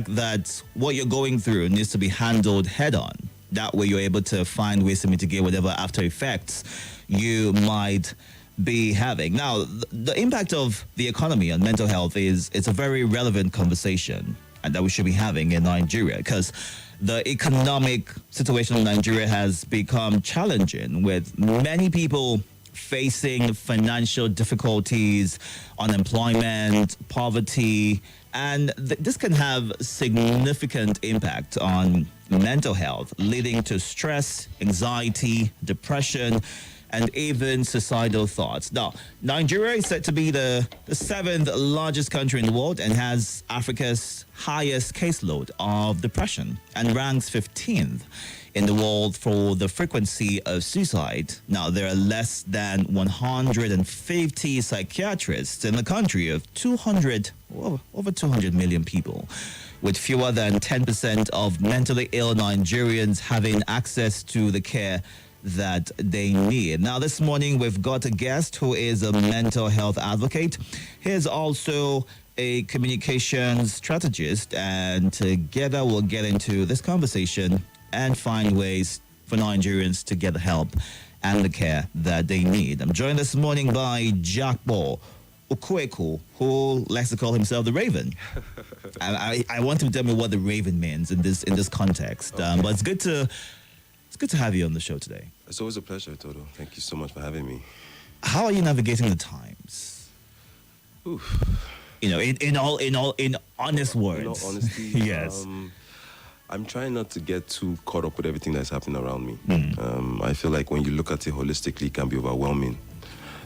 that what you're going through needs to be handled head on. That way you're able to find ways to mitigate whatever after effects you might be having. Now, the impact of the economy on mental health it's a very relevant conversation and that we should be having in Nigeria, because the economic situation in Nigeria has become challenging, with many people facing financial difficulties, unemployment, poverty, and this can have significant impact on mental health, leading to stress, anxiety, depression, and even suicidal thoughts. Now, Nigeria is said to be the seventh largest country in the world and has Africa's highest caseload of depression and ranks 15th in the world for the frequency of suicide. Now, there are less than 150 psychiatrists in the country of over 200 million people, with fewer than 10% of mentally ill Nigerians having access to the care that they need. Now, this morning, we've got a guest who is a mental health advocate. He is also a communications strategist, and together we'll get into this conversation and find ways for Nigerians to get the help and the care that they need. I'm joined this morning by Jakpo, Ukueku, who likes to call himself the Rayven. I want him to tell me what the Rayven means in this context. Okay. But it's good to have you on the show today. It's always a pleasure, Itodo. Thank you so much for having me. How are you navigating the times? Oof. You know, in honest words. In all honesty, yes. I'm trying not to get too caught up with everything that's happening around me. I feel like when you look at it holistically, it can be overwhelming.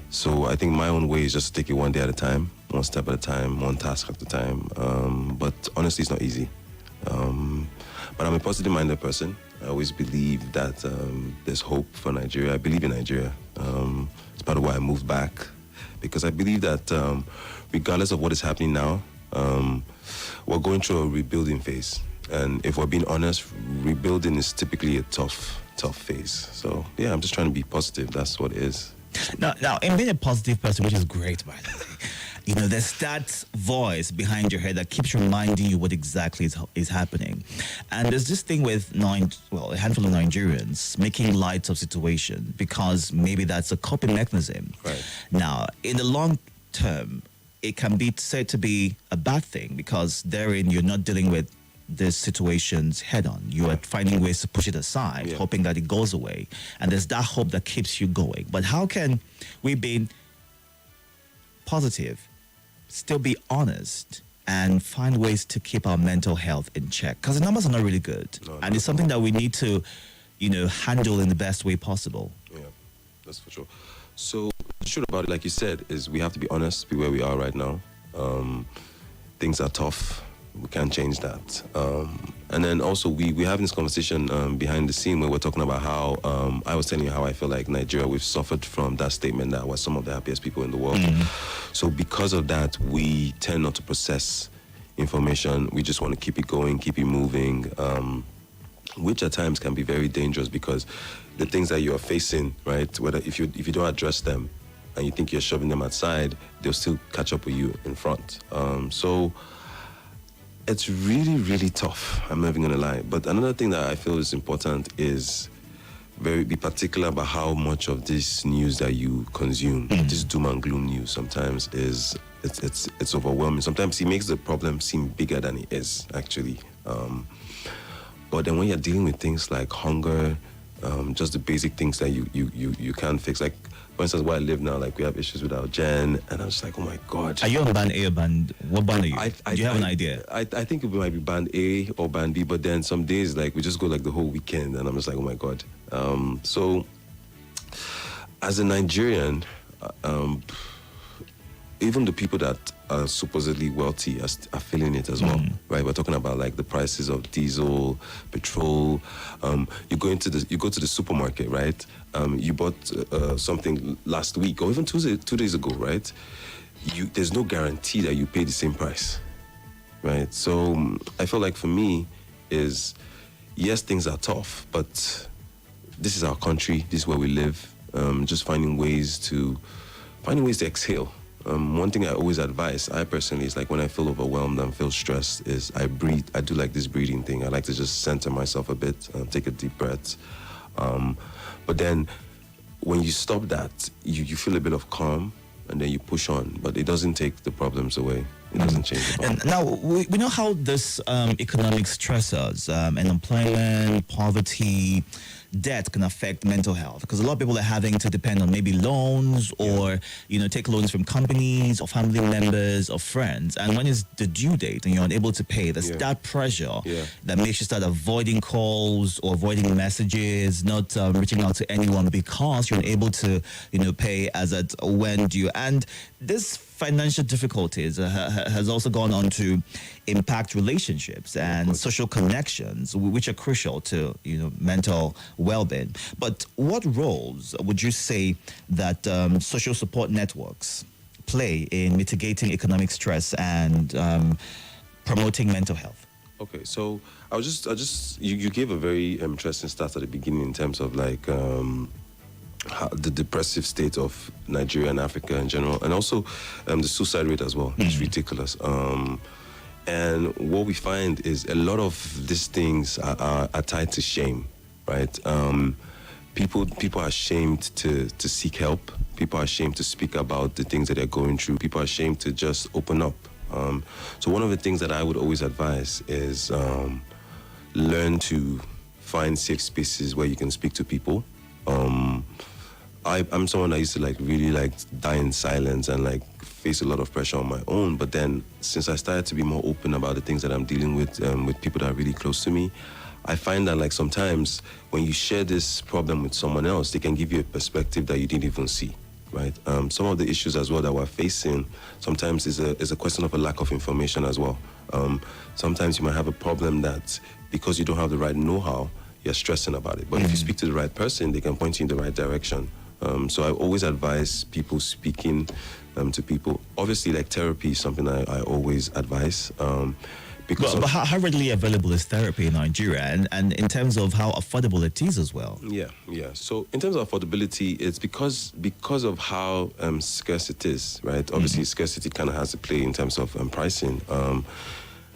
So I think my own way is just to take it one day at a time, one step at a time, one task at a time. But honestly, it's not easy. But I'm a positive-minded person. I always believe that there's hope for Nigeria. I believe in Nigeria. It's part of why I moved back, because I believe that regardless of what is happening now, we're going through a rebuilding phase. And if we're being honest, rebuilding is typically a tough phase. So, yeah, I'm just trying to be positive. That's what it is. Now, in being a positive person, which is great, by the way, you know, there's that voice behind your head that keeps reminding you what exactly is happening. And there's this thing with a handful of Nigerians making light of situation because maybe that's a coping mechanism. Right. Now, in the long term, it can be said to be a bad thing because therein you're not dealing with these situations head on. You are finding ways to push it aside, hoping that it goes away. And there's that hope that keeps you going. But how can we be positive, still be honest, and find ways to keep our mental health in check? Because the numbers are not really good. And it's something that we need to, handle in the best way possible. Yeah, that's for sure. So the truth about it, like you said, is we have to be honest, be where we are right now. Things are tough. We can't change that. And then also we're having this conversation behind the scene where we're talking about how I was telling you how I feel like Nigeria, we've suffered from that statement that we're some of the happiest people in the world. So because of that, we tend not to process information. We just want to keep it going, keep it moving, which at times can be very dangerous because the things that you're facing, right, whether if you don't address them and you think you're shoving them aside, they'll still catch up with you in front. So it's really, really tough. I'm not even going to lie. But another thing that I feel is important is be particular about how much of this news that you consume, this doom and gloom news sometimes it's overwhelming. Sometimes it makes the problem seem bigger than it is, actually. But then when you're dealing with things like hunger, just the basic things that you can't fix, like for instance, where I live now, like we have issues with our gen, and I'm just like, oh my God. Are you on band A or band? What band are you? Do you have an idea? I think it might be band A or band B, but then some days, like we just go like the whole weekend, and I'm just like, oh my God. So as a Nigerian, even the people that are supposedly wealthy are feeling it as well, right? We're talking about like the prices of diesel, petrol. You go to the supermarket, right? You bought something last week or even 2 days ago, right? There's no guarantee that you pay the same price, right? So I feel like for me is, yes, things are tough, but this is our country. This is where we live. Just finding ways to exhale. One thing I always advise, I personally, is like when I feel overwhelmed and feel stressed, is I breathe. I do like this breathing thing. I like to just center myself a bit, take a deep breath. But then when you stop that, you feel a bit of calm, and then you push on. But it doesn't take the problems away. It doesn't change the problem. And now we know how this economic stressors, unemployment, poverty, debt can affect mental health, because a lot of people are having to depend on maybe loans or take loans from companies or family members or friends, and when it's the due date and you're unable to pay, there's that pressure that makes you start avoiding calls or avoiding messages, not reaching out to anyone because you're unable to pay as at when due. And this financial difficulties has also gone on to impact relationships and social connections, which are crucial to mental well-being. But what roles would you say that social support networks play in mitigating economic stress and promoting mental health? Okay, so you gave a very interesting start at the beginning in terms of like the depressive state of Nigeria and Africa in general, and also the suicide rate as well. It's ridiculous. And what we find is a lot of these things are tied to shame, right? People are ashamed to seek help. People are ashamed to speak about the things that they're going through. People are ashamed to just open up. So one of the things that I would always advise is learn to find safe spaces where you can speak to people. I'm someone that used to really die in silence and face a lot of pressure on my own. But then since I started to be more open about the things that I'm dealing with people that are really close to me, I find that sometimes when you share this problem with someone else, they can give you a perspective that you didn't even see, right? Some of the issues as well that we're facing sometimes is a question of a lack of information as well. Sometimes you might have a problem that because you don't have the right know-how, you're stressing about it. But if you speak to the right person, they can point you in the right direction. So I always advise people speaking to people. Obviously, therapy is something I always advise. But how readily available is therapy in Nigeria, and in terms of how affordable it is as well? Yeah. So in terms of affordability, it's because of how scarce it is, right? Obviously, scarcity kind of has to play in terms of pricing.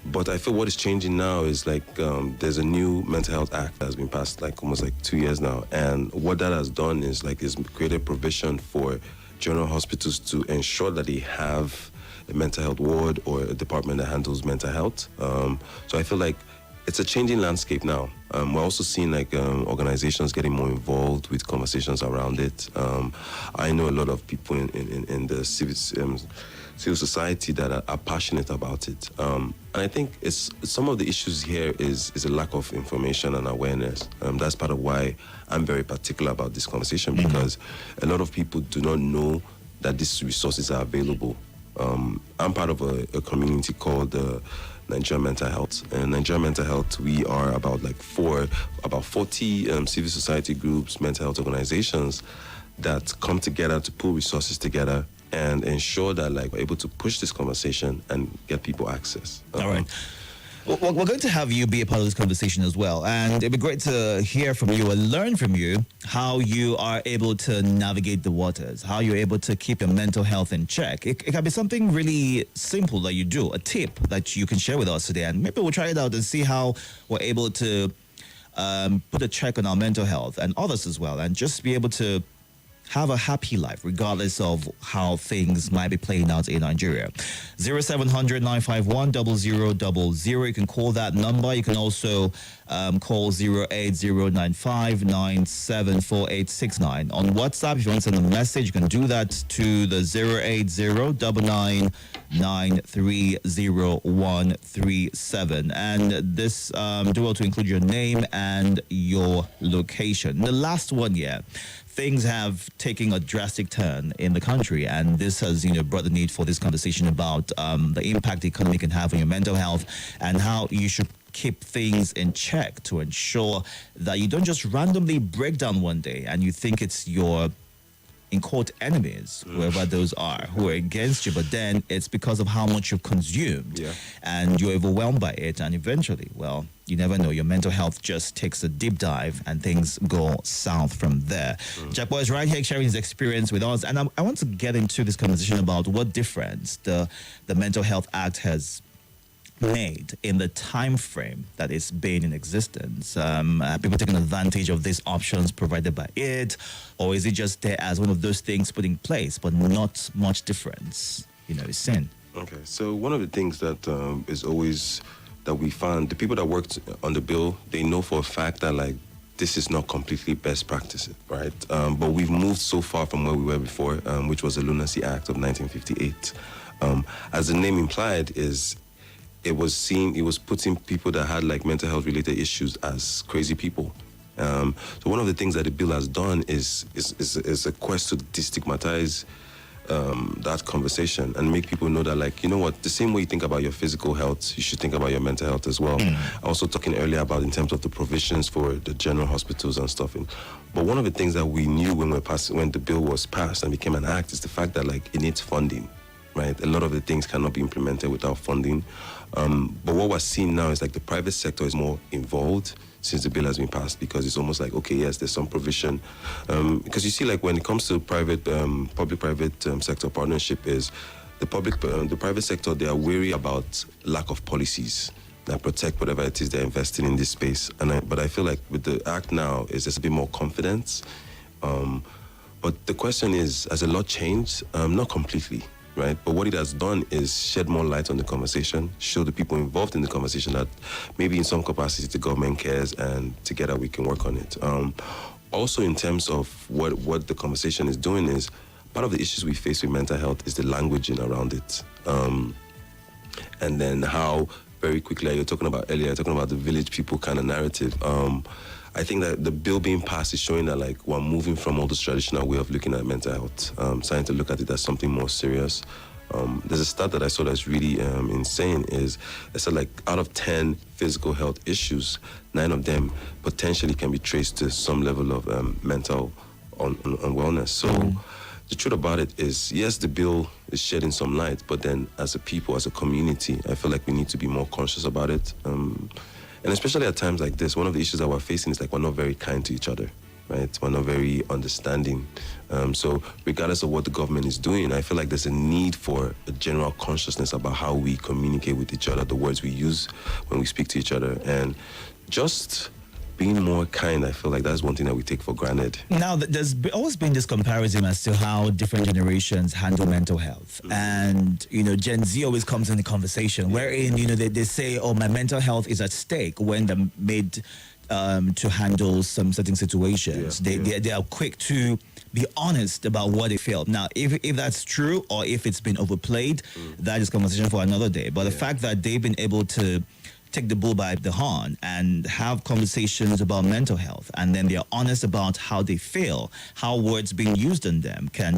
But I feel what is changing now is there's a new mental health act that has been passed almost 2 years now, and what that has done is created provision for general hospitals to ensure that they have a mental health ward or a department that handles mental health. So I feel it's a changing landscape now. We're also seeing organizations getting more involved with conversations around it. I know a lot of people in the civil society that are passionate about it. And I think some of the issues here is a lack of information and awareness. That's part of why I'm very particular about this conversation, because a lot of people do not know that these resources are available. I'm part of a community called Nigerian Mental Health. And Nigerian Mental Health, we are about 40 civil society groups, mental health organizations that come together to pull resources together and ensure that we're able to push this conversation and get people access. All right. Well, we're going to have you be a part of this conversation as well. And it'd be great to hear from you and learn from you how you are able to navigate the waters, how you're able to keep your mental health in check. It can be something really simple that you do, a tip that you can share with us today. And maybe we'll try it out and see how we're able to put a check on our mental health and others as well, and just be able to have a happy life, regardless of how things might be playing out in Nigeria. 0700 951 0000. You can call that number. You can also call 08095974869. On WhatsApp, if you want to send a message, you can do that to the 08099930137. And this do well to include your name and your location. The last one, things have taken a drastic turn in the country, and this has brought the need for this conversation about the impact the economy can have on your mental health and how you should keep things in check to ensure that you don't just randomly break down one day and you think it's your in quote, enemies, whoever those are, who are against you, but then it's because of how much you've consumed and you're overwhelmed by it. And eventually, well, you never know, your mental health just takes a deep dive and things go south from there. Jakpo is right here sharing his experience with us. And I want to get into this conversation about what difference the Mental Health Act has made in the time frame that it's been in existence. People taking advantage of these options provided by it, or is it just there as one of those things put in place, but not much difference, is seen? Okay, so one of the things that is always that we found, the people that worked on the bill, they know for a fact that like this is not completely best practice, right? But we've moved so far from where we were before, which was the Lunacy Act of 1958. As the name implied, it was putting people that had like mental health related issues as crazy people. So one of the things that the bill has done is a quest to destigmatize that conversation and make people know that, like, you know what, the same way you think about your physical health, you should think about your mental health as well. Also talking earlier about in terms of the provisions for the general hospitals and stuff. But one of the things that we knew when the bill was passed and became an act is the fact that like it needs funding, right? A lot of the things cannot be implemented without funding. But what we're seeing now is like the private sector is more involved since the bill has been passed, because it's almost like, okay, yes, there's some provision. Because you see, like when it comes to public-private sector partnership, is the private sector, they are wary about lack of policies that protect whatever it is they're investing in this space. But I feel like with the act now, is there's a bit more confidence. But the question is, has a lot changed? Not completely. Right, but what it has done is shed more light on the conversation, show the people involved in the conversation that maybe in some capacity the government cares, and together we can work on it. Also, in terms of what the conversation is doing, is part of the issues we face with mental health is the languaging around it, and then how very quickly you're talking about the village people kind of narrative. I think that the bill being passed is showing that like we're moving from all this traditional way of looking at mental health, starting to look at it as something more serious. There's a stat that I saw that's really insane. Is they said like out of 10 physical health issues, 9 of them potentially can be traced to some level of mental unwellness. So the truth about it is, yes, the bill is shedding some light, but then as a people, as a community, I feel like we need to be more conscious about it. And especially at times like this, one of the issues that we're facing is like we're not very kind to each other, right? We're not very understanding. So regardless of what the government is doing, I feel like there's a need for a general consciousnness about how we communicate with each other, the words we use when we speak to each other, and just being more kind. I feel like that's one thing that we take for granted. Now, there's always been this comparison as to how different generations handle mental health. And, Gen Z always comes in the conversation wherein, they say, oh, my mental health is at stake when they're made to handle some certain situations. They are quick to be honest about what they feel. Now, if that's true or if it's been overplayed, that is conversation for another day. But the fact that they've been able to take the bull by the horn and have conversations about mental health, and then they're honest about how they feel, how words being used on them can,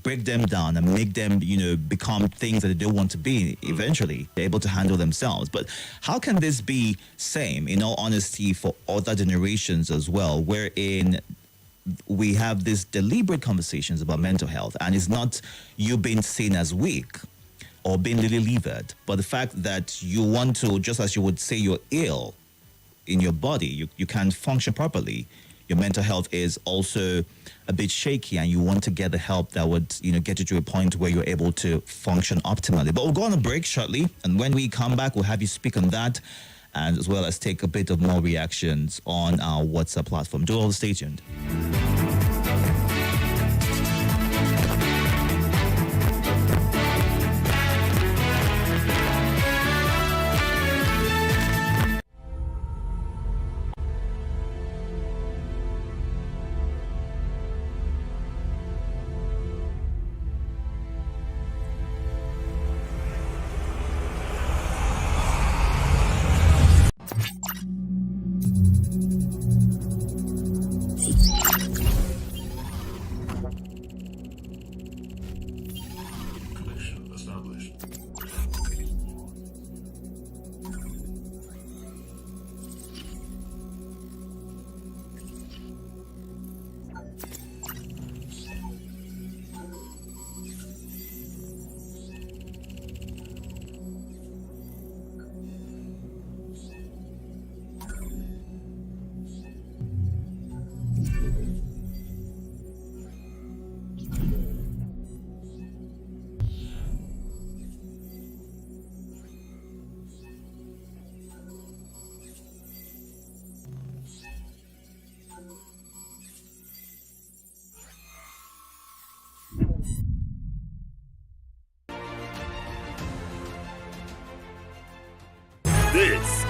break them down and make them, become things that they don't want to be. Eventually, they're able to handle themselves. But how can this be same, in all honesty, for other generations as well, wherein we have these deliberate conversations about mental health, and it's not you being seen as weak or being lily-livered, but the fact that you want to, just as you would say you're ill in your body, you can't function properly, your mental health is also a bit shaky, and you want to get the help that would, get you to a point where you're able to function optimally. But we'll go on a break shortly, and when we come back, we'll have you speak on that, and as well as take a bit of more reactions on our WhatsApp platform. Do all stay tuned.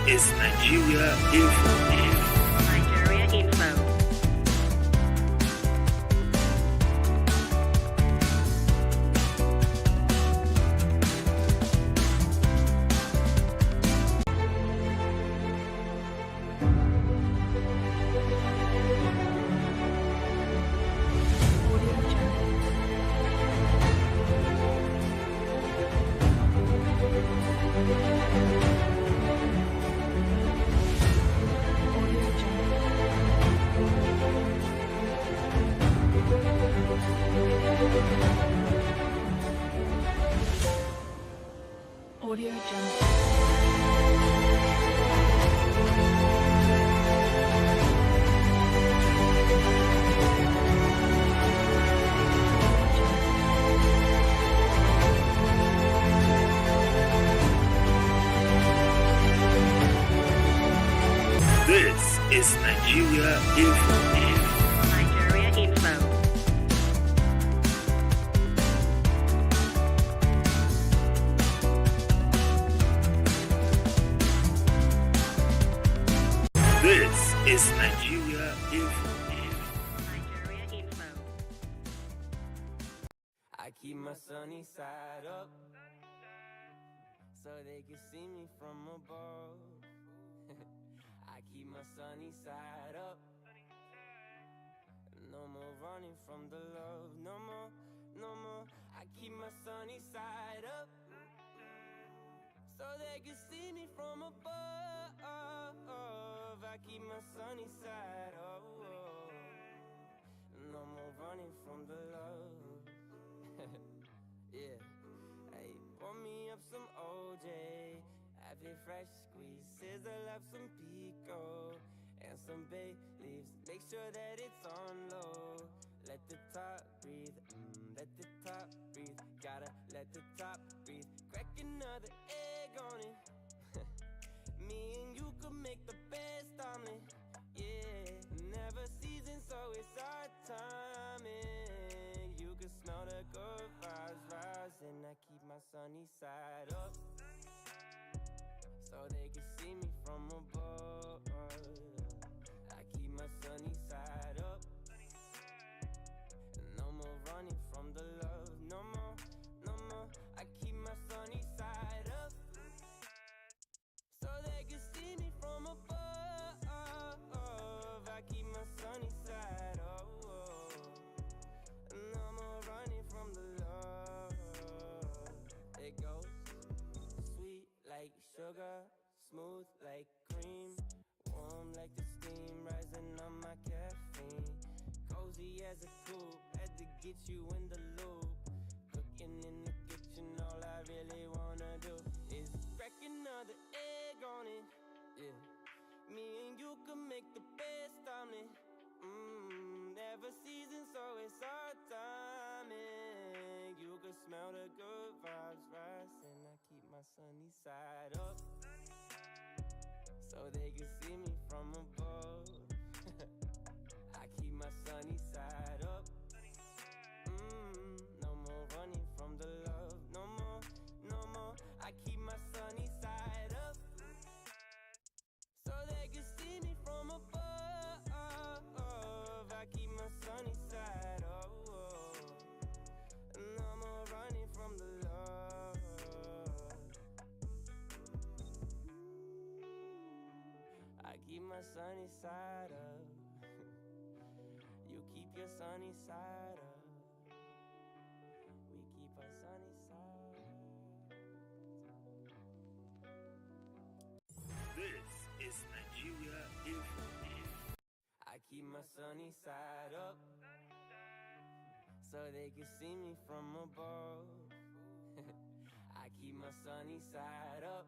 is Nigeria Info. Nigeria Info. Audio Jungle. This is Nigeria Info. Nigeria Info. This is Nigeria Info. Nigeria Info. I keep my sunny side up so they can see me from above. I keep my sunny side up. No more running from the love. No more, no more. I keep my sunny side up so they can see me from above. I keep my sunny side up. No more running from the love. Yeah, hey, pour me up some OJ, have it fresh squeeze, sizzle up some pico and some bay leaves. Make sure that it's on low. Let the top breathe, let the top breathe. Gotta let the top breathe. Crack another egg on it. Me and you could make the best omelet. Yeah, never seasoned, so it's our timing. You can smell the good vibes rising. I keep my sunny side up so they can see me from above. I keep my sunny side up. No more running from the love. No more, no more. I keep my sunny side up so they can see me from above. I keep my sunny side up. No more running from the love. It goes sweet like sugar, smooth like cream, warm like the steam rising on my caffeine. Cozy as a coupe, had to get you in the loop. Cooking in the kitchen, all I really wanna do is crack another egg on it. Yeah, me and you can make the best omelet. Never seasoned, so it's our timing. You can smell the good vibes rising. I keep my sunny side up so they can see me from above. I keep my sunny side up. No more running from the love. No more, no more. I keep my sunny side up so they can see me from above. I keep my sunny side up. No more running from the love. I keep my sunny side up. You keep your sunny side up. We keep our sunny side up. This is Nigeria Info. I keep my sunny side up so they can see me from above. I keep my sunny side up.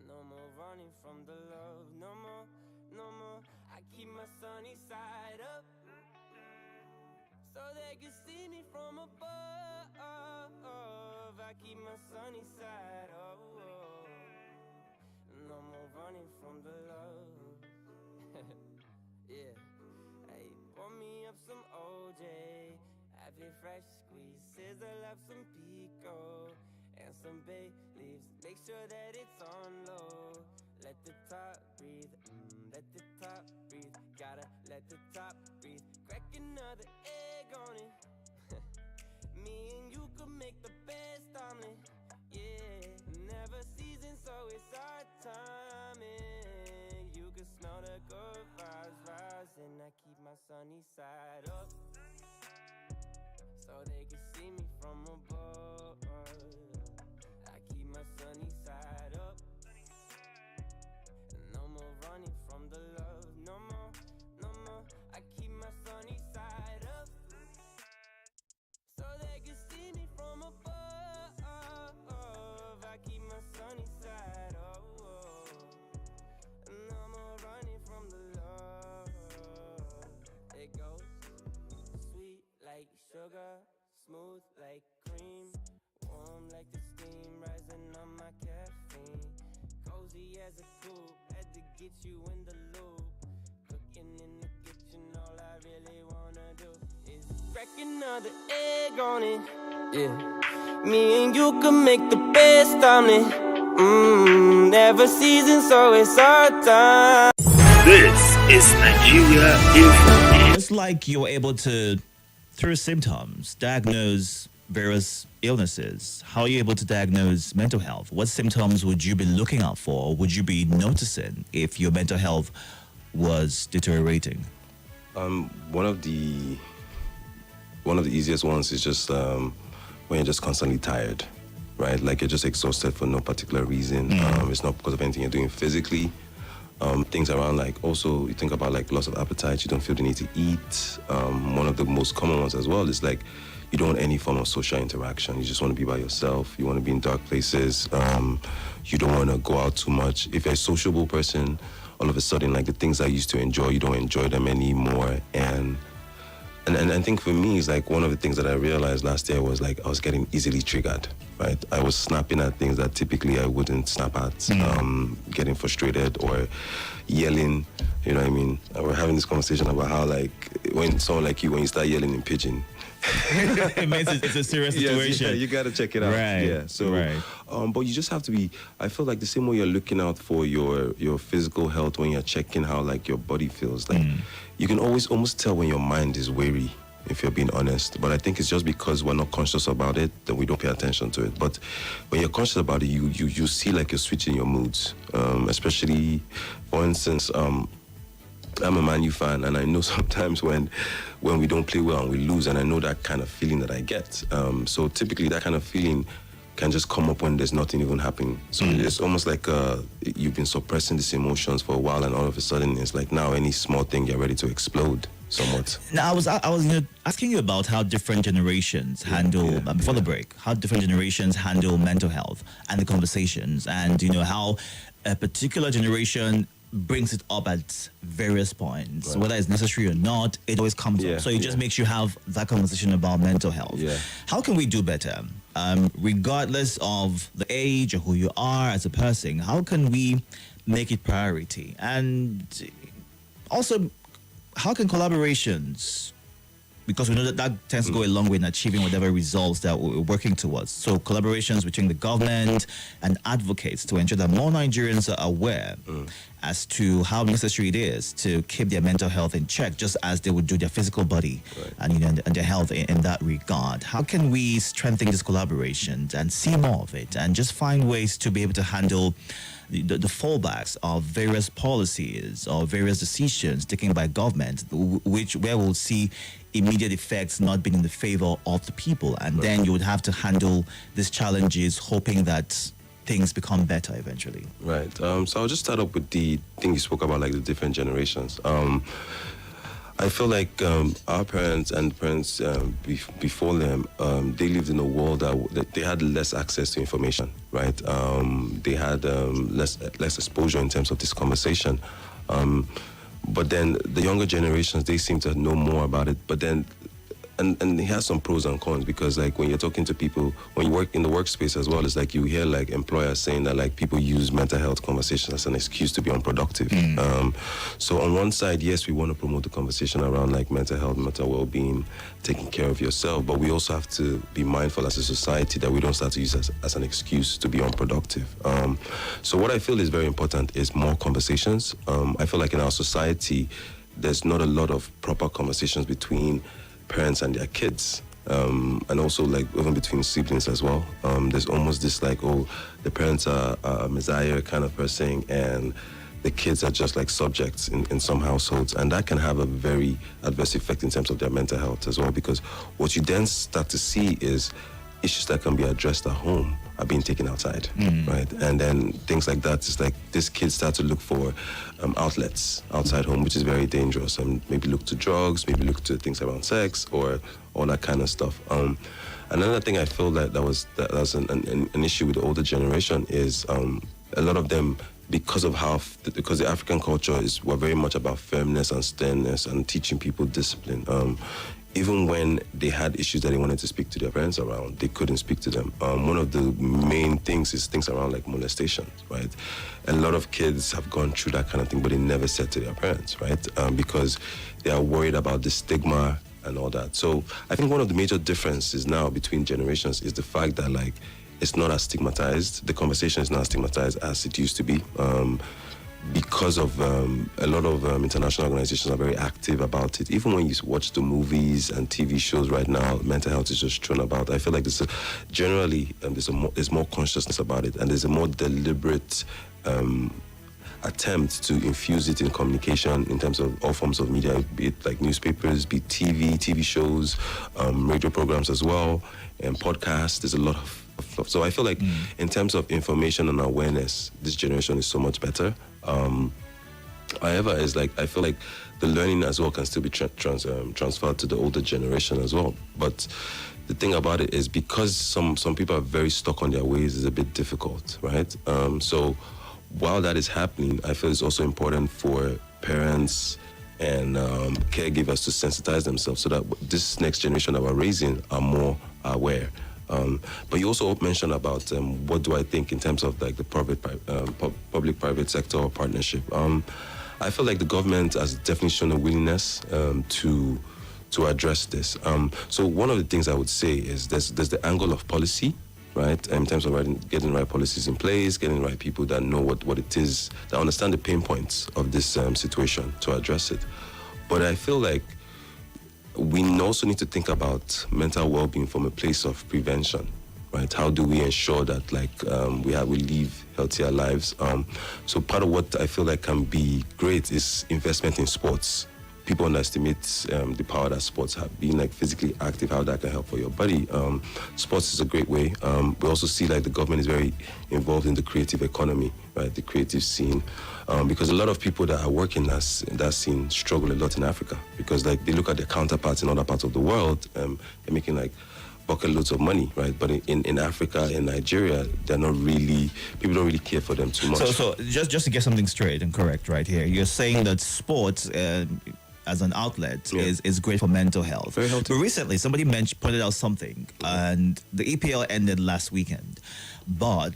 No more running from the love. No more, no more. I keep my sunny side up so they can see me from above. I keep my sunny side up. No more running from the love. Yeah, hey, pour me up some OJ, have it fresh squeeze, sizzle up some pico and some bay leaves. Make sure that it's on low. Let the top breathe, let the top breathe. Gotta let the top breathe. Crack another egg on it. Me and you could make the best omelet. Yeah, never seasoned, so it's our timing. You can smell the good vibes rising. I keep my sunny side up, so they can see me from above. I keep my sunny side up. No more running from the love. No more, no more. I keep my sunny side up, so they can see me from above. I keep my sunny side up. No more running from the love. It goes sweet like sugar, smooth like cream, warm like the steam rising on my caffeine. Cozy as a coupe, had to get you in the loop. Cooking in the kitchen, all I really wanna do is crack another egg on it. Yeah, me and you can make the best omelet. Never seasoned, so it's our time. This is Nigeria Info. It's like you're able to, through symptoms, diagnose various illnesses. How are you able to diagnose mental health? What symptoms would you be looking out for? Would you be noticing if your mental health was deteriorating? One of the easiest ones is just when you're just constantly tired, right? Like you're just exhausted for no particular reason. It's not because of anything you're doing physically. Things around, like, also you think about like loss of appetite. You don't feel the need to eat. One of the most common ones as well is like you don't want any form of social interaction. You just want to be by yourself. You want to be in dark places. You don't want to go out too much. If you're a sociable person, all of a sudden, like the things I used to enjoy, you don't enjoy them anymore. And I think for me, it's like one of the things that I realized last year was like I was getting easily triggered, right? I was snapping at things that typically I wouldn't snap at, getting frustrated or yelling, you know what I mean? We're having this conversation about how like when someone like you, when you start yelling in pidgin, It means it's a serious situation. Yeah, you got to check it out. Right. Yeah. So, right. But you just have to be. I feel like the same way you're looking out for your physical health when you're checking how like your body feels. Like you can always almost tell when your mind is weary, if you're being honest. But I think it's just because we're not conscious about it that we don't pay attention to it. But when you're conscious about it, you see like you're switching your moods. Especially, for instance, I'm a Man U fan, and I know sometimes when we don't play well and we lose, and I know that kind of feeling that I get. So typically that kind of feeling can just come up when there's nothing even happening. So it's almost like you've been suppressing these emotions for a while, and all of a sudden it's like now any small thing you're ready to explode somewhat. Now, I was asking you about how different generations handle, before the break, how different generations handle mental health and the conversations, and how a particular generation brings it up at various points, Right. whether it's necessary or not, it always comes up. So it just makes you have that conversation about mental health. Yeah. How can we do better? Regardless of the age or who you are as a person, how can we make it priority? And also, how can collaborations, because we know that tends to go a long way in achieving whatever results that we're working towards. So collaborations between the government and advocates to ensure that more Nigerians are aware as to how necessary it is to keep their mental health in check, just as they would do their physical body and their health in that regard. How can we strengthen these collaborations and see more of it and just find ways to be able to handle the fallbacks of various policies or various decisions taken by government, where we'll see immediate effects not being in the favor of the people, and then you would have to handle these challenges hoping that things become better eventually. Right. So I'll just start up with the thing you spoke about, like the different generations. I feel like our parents and parents before them, they lived in a world that they had less access to information, right? They had less exposure in terms of this conversation. But then the younger generations, they seem to know more about it. But then and it has some pros and cons, because like when you're talking to people, when you work in the workspace as well, it's like you hear like employers saying that like people use mental health conversations as an excuse to be unproductive. So on one side, yes, we want to promote the conversation around like mental health, mental well-being, taking care of yourself, but we also have to be mindful as a society that we don't start to use as an excuse to be unproductive. So what I feel is very important is more conversations. I feel like in our society, there's not a lot of proper conversations between parents and their kids, and also like even between siblings as well. There's almost this like, oh, the parents are a messiah kind of person, and the kids are just like subjects in some households, and that can have a very adverse effect in terms of their mental health as well, because what you then start to see is issues that can be addressed at home are being taken outside, right? And then things like that, it's like these kids start to look for outlets outside home, which is very dangerous, and maybe look to drugs, maybe look to things around sex or all that kind of stuff. Another thing I feel that was an issue with the older generation is a lot of them, because the African culture we're very much about firmness and sternness and teaching people discipline. Even when they had issues that they wanted to speak to their parents around, they couldn't speak to them. One of the main things is things around like molestation, right? A lot of kids have gone through that kind of thing, but they never said to their parents, right? Because they are worried about the stigma and all that. So I think one of the major differences now between generations is the fact that like it's not as stigmatized. The conversation is not as stigmatized as it used to be. Because of a lot of international organizations are very active about it. Even when you watch the movies and TV shows right now, mental health is just thrown about. I feel like there's more consciousness about it, and there's a more deliberate attempt to infuse it in communication in terms of all forms of media, be it like newspapers, be it TV shows, radio programs as well, and podcasts. There's a lot of stuff. So I feel like in terms of information and awareness, this generation is so much better. However, it's like I feel like the learning as well can still be transferred to the older generation as well. But the thing about it is, because some people are very stuck on their ways, it's a bit difficult, right? So while that is happening, I feel it's also important for parents and caregivers to sensitize themselves so that this next generation that we're raising are more aware. But you also mentioned about what do I think in terms of like the public-private sector partnership. I feel like the government has definitely shown a willingness to address this. So one of the things I would say is there's the angle of policy, right? In terms of getting the right policies in place, getting the right people that know what it is, that understand the pain points of this situation to address it. But I feel like we also need to think about mental well-being from a place of prevention, right? How do we ensure that like we live healthier lives? So part of what I feel like can be great is investment in sports. People underestimate the power that sports have, being like physically active, how that can help for your body. Sports is a great way. We also see like the government is very involved in the creative economy, right? The creative scene, because a lot of people that are working in that scene struggle a lot in Africa, because like they look at their counterparts in other parts of the world, they're making like bucket loads of money, right? But in Africa, in Nigeria, people don't really care for them too much. So just to get something straight and correct right here, you're saying that sports as an outlet is great for mental health. Very healthy. But recently, somebody pointed out something, and the EPL ended last weekend, but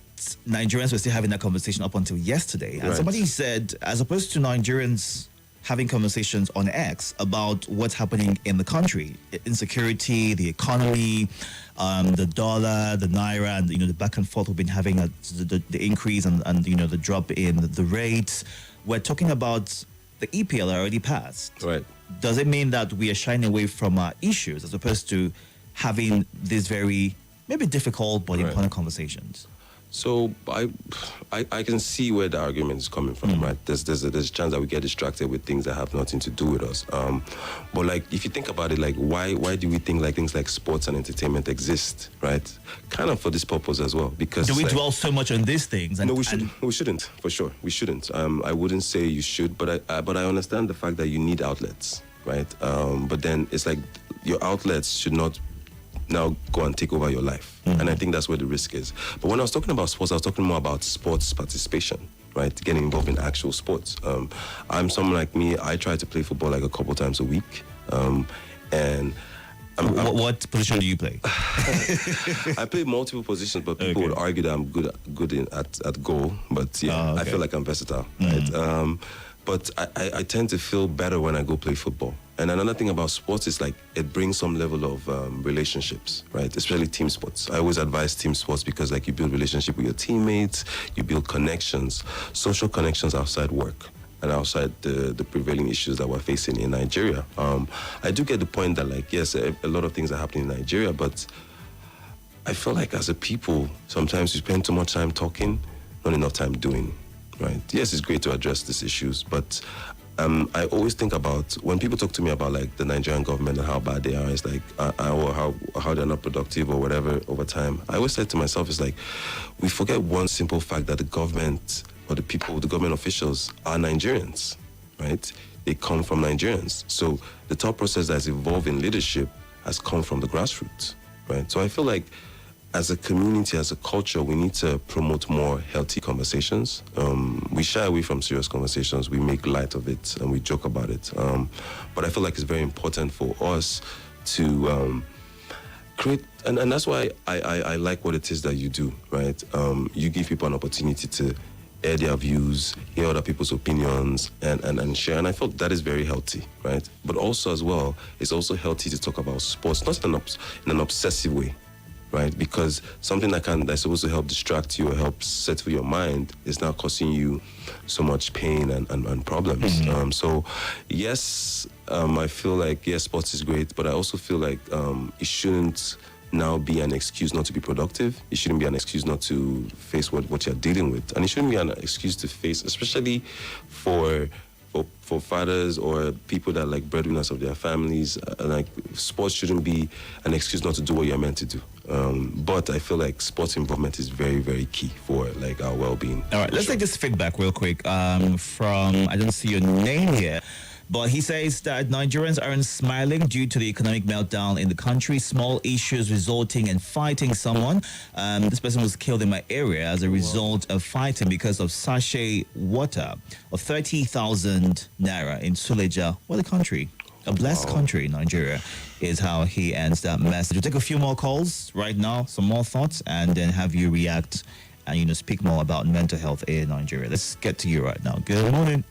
Nigerians were still having that conversation up until yesterday. And somebody said, as opposed to Nigerians having conversations on X about what's happening in the country, insecurity, the economy, the dollar, the naira, and the back and forth we've been having, the increase and the drop in the rates. We're talking about the EPL already passed. Right. Does it mean that we are shying away from our issues as opposed to having these very maybe difficult but important conversations? So I can see where the argument is coming from, right? There's a chance that we get distracted with things that have nothing to do with us. But like if you think about it, like why do we think like things like sports and entertainment exist, right? Kind of for this purpose as well. Because do we dwell so much on these things? No, we shouldn't. We shouldn't, for sure. We shouldn't. I wouldn't say you should, but I understand the fact that you need outlets, right? But then it's like your outlets should not now go and take over your life. And I think that's where the risk is. But when I was talking about sports, I was talking more about sports participation, right? Getting involved in actual sports. I'm someone like me, I try to play football like a couple times a week. And What position do you play? I play multiple positions, but people would argue that I'm good at goal. But yeah, I feel like I'm versatile. Right? But I tend to feel better when I go play football. And another thing about sports is like it brings some level of relationships, right? Especially team sports. I always advise team sports because like you build relationship with your teammates, you build connections, social connections outside work and outside the prevailing issues that we're facing in Nigeria. I do get the point that like, yes, a lot of things are happening in Nigeria, but I feel like as a people, sometimes we spend too much time talking, not enough time doing, right? Yes, it's great to address these issues, but I always think about when people talk to me about like the Nigerian government and how bad they are, it's like or how they're not productive or whatever over time. I always say to myself, it's like we forget one simple fact that the government or the people, the government officials are Nigerians, right? They come from Nigerians. So the thought process that's evolved in leadership has come from the grassroots, right? So I feel like as a community, as a culture, we need to promote more healthy conversations. We shy away from serious conversations. We make light of it and we joke about it. But I feel like it's very important for us to create, and that's why I like what it is that you do, right? You give people an opportunity to air their views, hear other people's opinions, and share. And I felt that is very healthy, right? But also as well, it's also healthy to talk about sports, not in an obsessive way, right? Because something that's supposed to help distract you or help settle your mind is now causing you so much pain and problems. So yes, I feel like, yes, sports is great, but I also feel like it shouldn't now be an excuse not to be productive. It shouldn't be an excuse not to face what you're dealing with. And it shouldn't be an excuse to face, especially for fathers or people that are like breadwinners of their families. Like sports shouldn't be an excuse not to do what you're meant to do. But I feel like sports involvement is very, very key for like our well-being. All right, let's take this feedback real quick from, I don't see your name here, but he says that Nigerians aren't smiling due to the economic meltdown in the country. Small issues resulting in fighting someone. This person was killed in my area as a result of fighting because of sachet water of 30,000 naira in Suleja. What a country. A blessed country, Nigeria, is how he ends that message. We'll take a few more calls right now, some more thoughts, and then have you react and, speak more about mental health in Nigeria. Let's get to you right now. Good morning.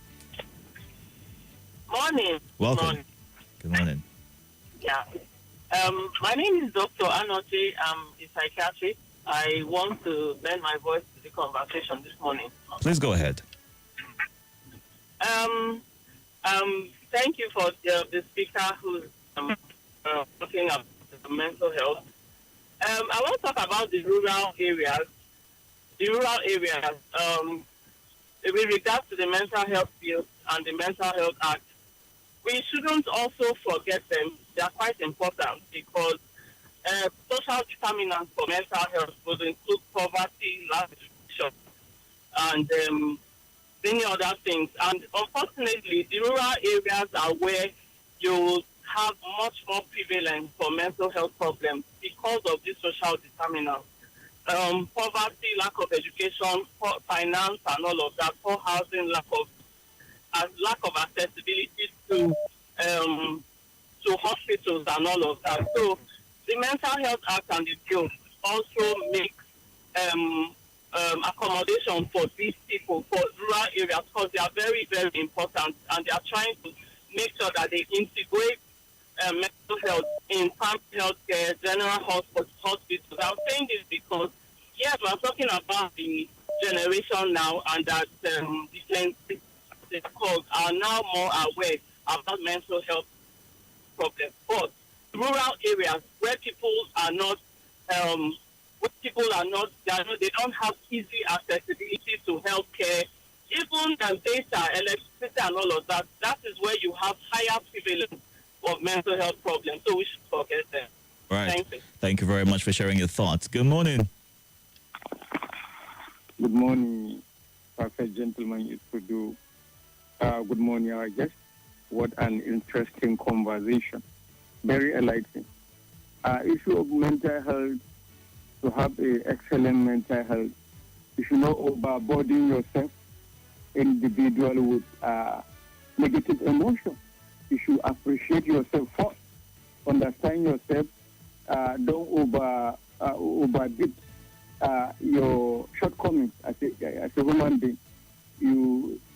Morning. Welcome. Morning. Good morning. Yeah. My name is Dr. Anochi. I'm a psychiatrist. I want to lend my voice to the conversation this morning. Please go ahead. Thank you for the speaker who's talking about mental health. I want to talk about the rural areas. With regards to the mental health bill and the mental health act, we shouldn't also forget them. They are quite important because social determinants for mental health would include poverty, lack of education, and many other things. And unfortunately, the rural areas are where you have much more prevalence for mental health problems because of these social determinants. Poverty, lack of education, poor finance, and all of that, poor housing, lack of accessibility to hospitals and all of that. So the Mental Health Act and the bill also make accommodation for these people, for rural areas, because they are very, very important, and they are trying to make sure that they integrate mental health in primary health care, general hospitals. I'm saying this because, yes, we're talking about the generation now, and that different schools are now more aware about mental health problems. But rural areas where people are not, they don't have easy accessibility to healthcare, even data, electricity, and all of that. That is where you have higher prevalence of mental health problems. So we should forget them. Right. Thank you. Thank you very much for sharing your thoughts. Good morning. Good morning, perfect gentleman. Itodo. Good morning, our guest. What an interesting conversation. Very enlightening. Issue of mental health, to have a excellent mental health, you should not overburden yourself, individual, with negative emotion. You should appreciate yourself first. understand yourself. Don't overbeat your shortcomings as a human being.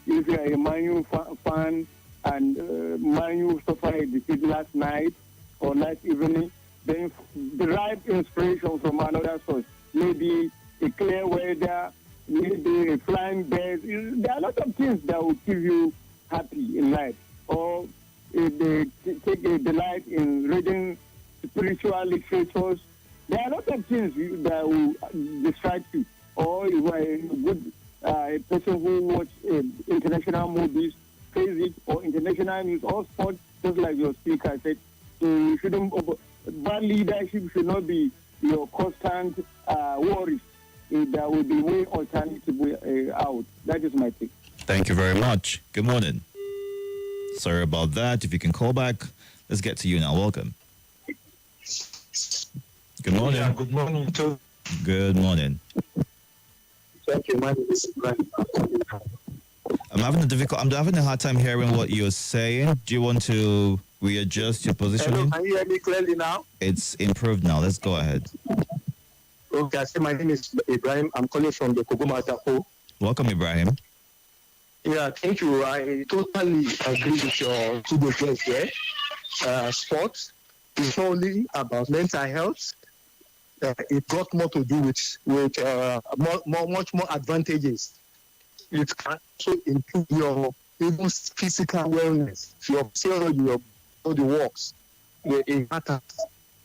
If you are a Man U fan and Man U suffered a defeat last night or last evening, then derive inspiration from another source. Maybe a clear weather, maybe a flying bird. There are a lot of things that will keep you happy in life. Or if they take a delight in reading spiritual literatures, there are a lot of things that will distract you. Or if you are a good a person who watches international movies, praise it, or international news, or sports, just like your speaker said. So you shouldn't. Bad leadership should not be your constant worries. There will be way alternative way out. That is my take. Thank you very much. Good morning. Sorry about that. If you can call back, let's get to you now. Welcome. Good morning. Yeah, good morning too. Good morning. Thank you. My name is Brian. I'm having a hard time hearing what you're saying. Do you want to readjust your Hello, positioning? can you hear me clearly now? It's improved now. Let's go ahead. Okay, I say my name is Ibrahim. I'm calling from the Koguma Jakpo. Welcome, Ibrahim. Yeah, thank you. I totally agree with your two guys here. Sports is not only about mental health. It got more to do with much more advantages. It can also improve your even physical wellness, your body works, it matters.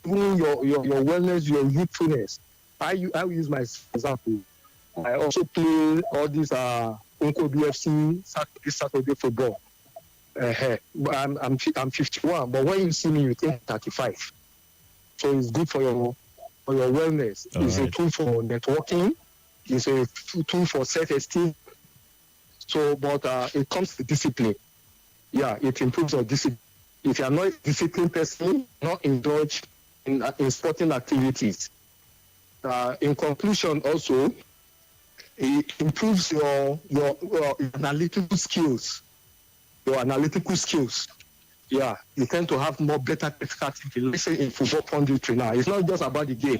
Even your wellness, your youthfulness. I use my example. I also play all these Unko BFC Saturday football. I'm 51, but when you see me, you think 35. So it's good for your wellness. It's a tool for networking. It's a tool for self-esteem. So, but it comes to discipline. Yeah, it improves your discipline. If you are not a disciplined person, not indulge in sporting activities. In conclusion, also, it improves your analytical skills. Your analytical skills. Yeah, you tend to have more better critical thinking. Let's say in football punditry now, it's not just about the game.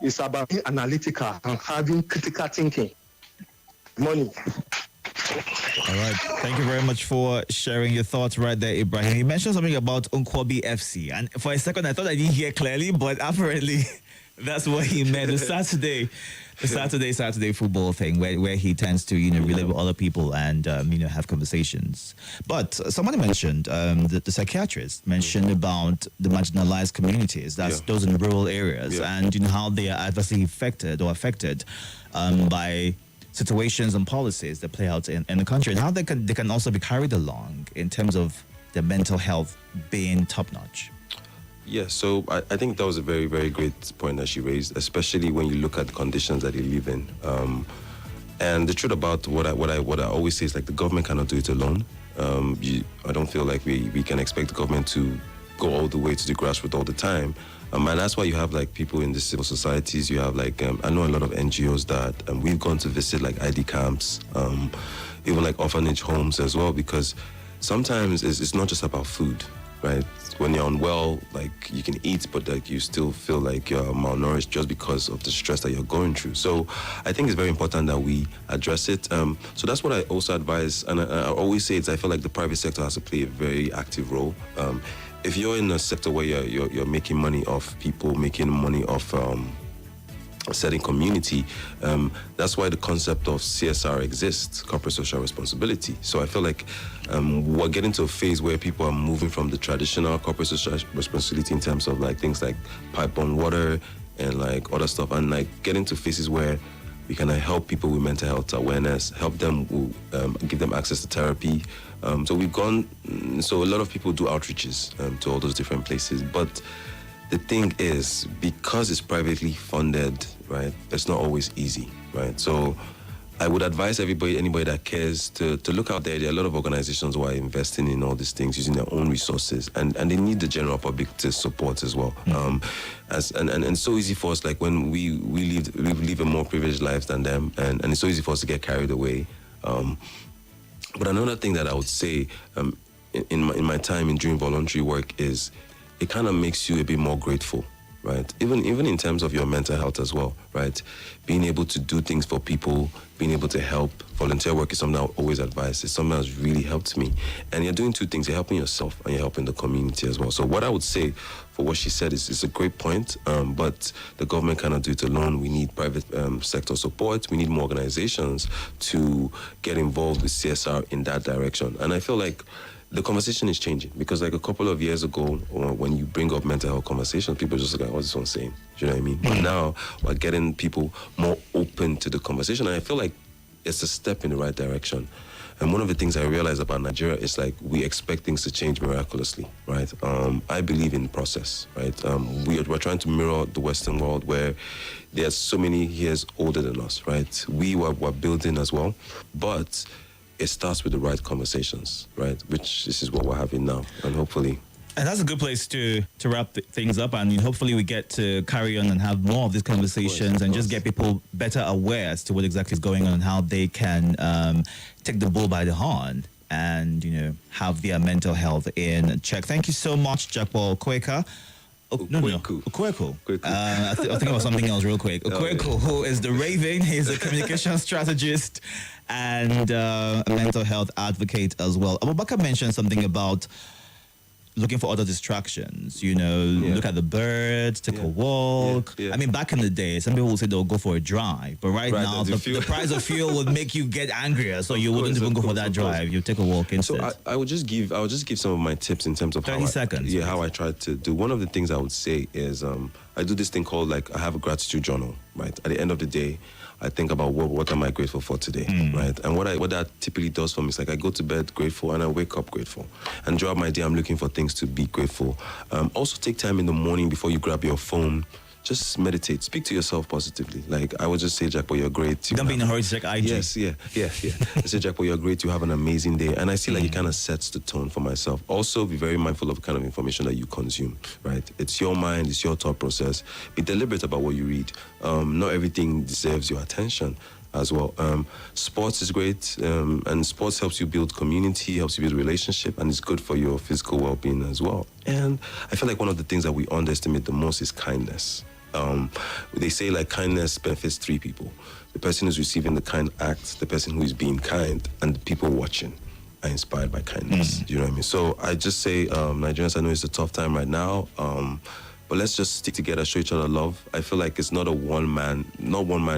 It's about being analytical and having critical thinking. Money. All right. Thank you very much for sharing your thoughts right there, Ibrahim. You mentioned something about Unkwabi FC. And for a second, I thought I didn't hear clearly, but apparently that's what he meant. The Saturday football thing where he tends to, relate with other people and, have conversations. But somebody mentioned, the psychiatrist mentioned about the marginalized communities, those in rural areas, and how they are adversely affected by situations and policies that play out in the country, and how they can also be carried along in terms of their mental health being top-notch. Yeah, so I think that was a very, very great point that she raised, especially when you look at the conditions that they live in. And the truth about what I always say is, like, the government cannot do it alone. I don't feel like we can expect the government to go all the way to the grassroots all the time. And that's why you have, like, people in the civil societies. You have, like, I know a lot of NGOs that we've gone to visit, like, ID camps, even, like, orphanage homes as well, because sometimes it's not just about food, right? When you're unwell, like, you can eat, but, like, you still feel like you're malnourished just because of the stress that you're going through. So I think it's very important that we address it. So that's what I also advise, and I always say I feel like the private sector has to play a very active role. If you're in a sector where you're making money off people, making money off a certain community, that's why the concept of CSR exists, corporate social responsibility. So I feel like we're getting to a phase where people are moving from the traditional corporate social responsibility in terms of, like, things like pipe-on water and, like, other stuff, and, like, getting to phases where we can help people with mental health awareness, help them, give them access to therapy. So a lot of people do outreaches to all those different places. But the thing is, because it's privately funded, right, it's not always easy, right? So I would advise anybody that cares to look out there. There are a lot of organizations who are investing in all these things using their own resources, and they need the general public to support as well. And it's so easy for us, like, when we live a more privileged life than them, and it's so easy for us to get carried away. But another thing that I would say in my time in doing voluntary work is it kind of makes you a bit more grateful, right? Even in terms of your mental health as well, right? Being able to do things for people, being able to help. Volunteer work is something I always advise. It's something that's really helped me. And you're doing two things. You're helping yourself and you're helping the community as well. So what I would say for what she said is a great point, but the government cannot do it alone. We need private sector support. We need more organizations to get involved with CSR in that direction. And I feel like the conversation is changing because like a couple of years ago, when you bring up mental health conversations, people just like, what's this one saying? Do you know what I mean? But now we're getting people more open to the conversation. And I feel like it's a step in the right direction. And one of the things I realized about Nigeria is like we expect things to change miraculously, right? I believe in process, right? We're trying to mirror the Western world where there's so many years older than us, right? We're building as well, but it starts with the right conversations, right? Which this is what we're having now, and hopefully. And that's a good place to wrap things up. I mean, hopefully we get to carry on and have more of these conversations and just get people better aware as to what exactly is going on and how they can take the bull by the horn and, have their mental health in check. Thank you so much, Jakpo Ukueku. Ukueku. I think about something else real quick. Ukueku, who is the Rayven. He's a communication strategist and a mental health advocate as well. Abubakar mentioned something about looking for other distractions, look at the birds, take a walk. I mean, back in the day, some people would say they'll go for a drive, but right now, the price of fuel would make you get angrier, so you wouldn't even go for that drive. You take a walk instead. So I would just give some of my tips in terms of 30 seconds. How I try to do. One of the things I would say is I do this thing called I have a gratitude journal, right? At the end of the day, I think about what am I grateful for today, right? And what that typically does for me is I go to bed grateful and I wake up grateful. And throughout my day, I'm looking for things to be grateful. Also take time in the morning before you grab your phone. Just meditate. Speak to yourself positively. I would just say, Jakpo, you're great. Don't be in a hurry to check IG. Yes, yeah. I say, Jakpo, you're great. You have an amazing day. And I see it kind of sets the tone for myself. Also, be very mindful of the kind of information that you consume, right? It's your mind. It's your thought process. Be deliberate about what you read. Not everything deserves your attention as well. Sports is great, and sports helps you build community, helps you build relationship, and it's good for your physical well-being as well. And I feel like one of the things that we underestimate the most is kindness. They say kindness benefits three people: the person who's receiving the kind act, the person who is being kind, and the people watching are inspired by kindness. Do you know what I mean? So I just say, Nigerians, I know it's a tough time right now, but let's just stick together, show each other love. I feel like it's not one man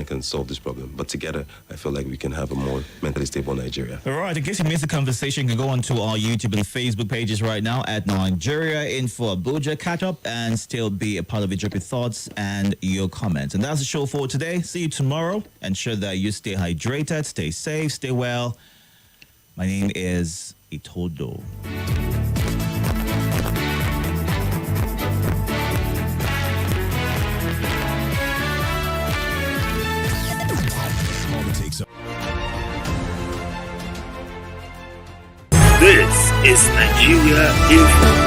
can solve this problem, but together, I feel like we can have a more mentally stable Nigeria. All right, in case you missed the conversation, you can go onto our YouTube and Facebook pages right now at Nigeria Info Abuja. Catch up and still be a part of it. Drop your thoughts and your comments. And that's the show for today. See you tomorrow. Ensure that you stay hydrated, stay safe, stay well. My name is Itodo. This is Nigeria Info.